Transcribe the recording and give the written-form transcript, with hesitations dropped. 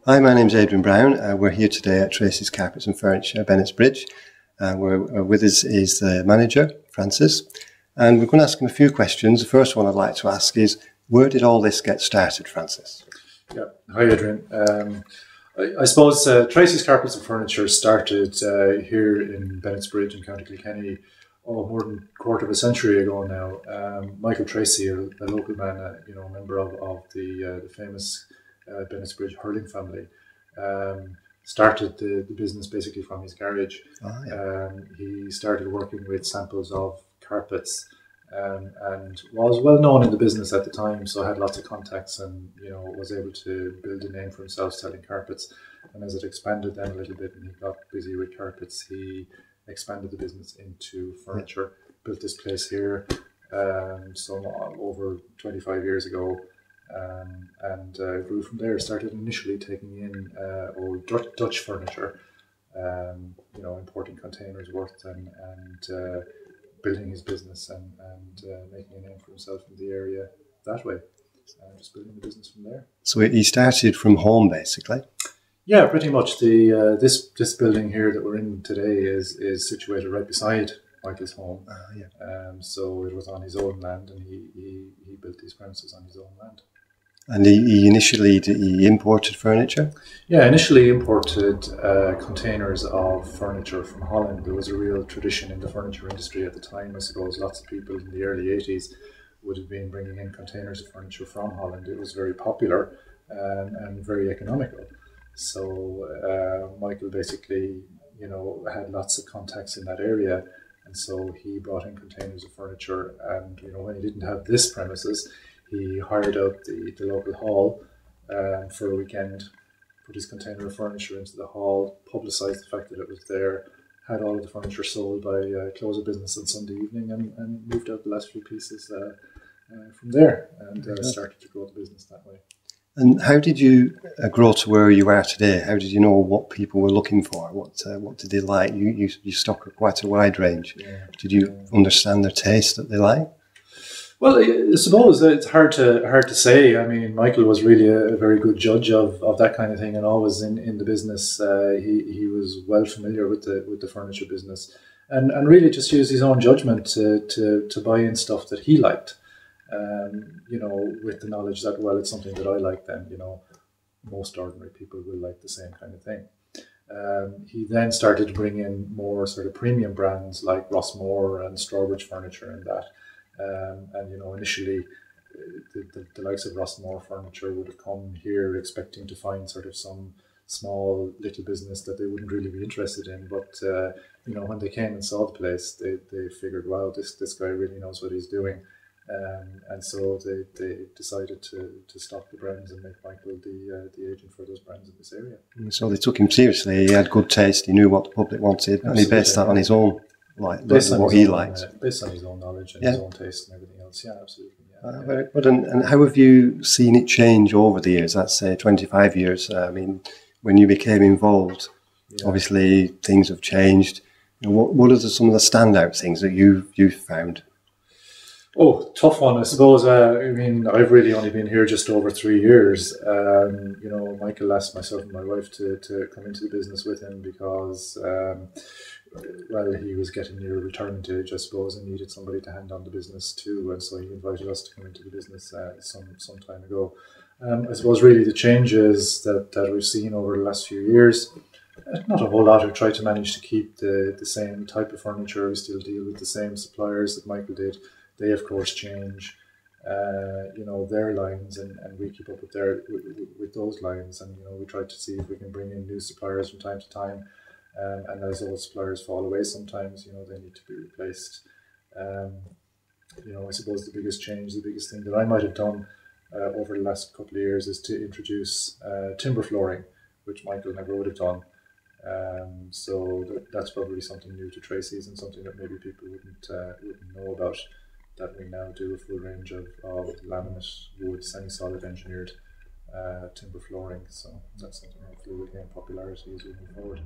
Hi, my name's Adrian Brown. We're here today at Treacy's Carpets and Furniture, Bennett's Bridge. With us is the manager, Francis, and we're going to ask him a few questions. The first one I'd like to ask is, where did all this get started, Francis? Yeah, hi Adrian. I suppose Treacy's Carpets and Furniture started here in Bennett's Bridge in County Kilkenny more than a quarter of a century ago now. Michael Treacy, a local man, a member of the famous Bennett's Bridge hurling family, started the business basically from his garage. Oh, yeah. He started working with samples of carpets and was well known in the business at the time, so had lots of contacts and was able to build a name for himself selling carpets. And as it expanded then a little bit and he got busy with carpets, he expanded the business into furniture, built this place here over 25 years ago. And grew from there. Started initially taking in old Dutch furniture, importing containers worth and building his business and making a name for himself in the area that way. Just building the business from there. So he started from home, basically? Yeah, pretty much. This building here that we're in today is situated right beside Michael's home. Yeah. So it was on his own land, and he built these premises on his own land. And he imported furniture? Yeah, initially imported containers of furniture from Holland. There was a real tradition in the furniture industry at the time. I suppose lots of people in the early 80s would have been bringing in containers of furniture from Holland. It was very popular and very economical. So Michael basically, had lots of contacts in that area. And so he brought in containers of furniture. And, when he didn't have this premises, he hired out the local hall for a weekend, put his container of furniture into the hall, publicised the fact that it was there, had all of the furniture sold by close of business on Sunday evening, and moved out the last few pieces from there and started to grow the business that way. And how did you grow to where you are today? How did you know what people were looking for? What did they like? You stock quite a wide range. Yeah. Did you understand their taste that they like? Well, I suppose it's hard to say. I mean, Michael was really a very good judge of that kind of thing, and always in the business. He was well familiar with the furniture business, and really just used his own judgment to buy in stuff that he liked. With the knowledge that, well, it's something that I like, then most ordinary people will like the same kind of thing. He then started to bring in more sort of premium brands like Rossmore and Strawbridge Furniture and that. Initially the likes of Rossmore Furniture would have come here expecting to find sort of some small little business that they wouldn't really be interested in. But, when they came and saw the place, they figured, wow, this guy really knows what he's doing. And so they decided to stock the brands and make Michael the agent for those brands in this area. So they took him seriously. He had good taste. He knew what the public wanted. Absolutely. And he based that on his own, based on his own knowledge and his own taste and everything else. Yeah, absolutely. Yeah. Very good. And how have you seen it change over the years? Let's say 25 years. I mean, when you became involved, obviously things have changed. What are some of the standout things that you've found? Oh, tough one, I suppose. I've really only been here just over 3 years. Michael asked myself and my wife to come into the business with him because, he was getting near retirement age, I suppose, and needed somebody to hand on the business too. And so he invited us to come into the business some time ago. I suppose really the changes that we've seen over the last few years, not a whole lot. I've tried to manage to keep the same type of furniture. We still deal with the same suppliers that Michael did. They, of course, change, their lines, and we keep up with those lines. And, we try to see if we can bring in new suppliers from time to time. And as those suppliers fall away sometimes, they need to be replaced. I suppose the biggest thing that I might have done over the last couple of years is to introduce timber flooring, which Michael never would have done. So that's probably something new to Treacy's and something that maybe people wouldn't know about. That we now do a full range of laminate, wood, semi-solid engineered timber flooring. So that's something hopefully will gain popularity as we move forward.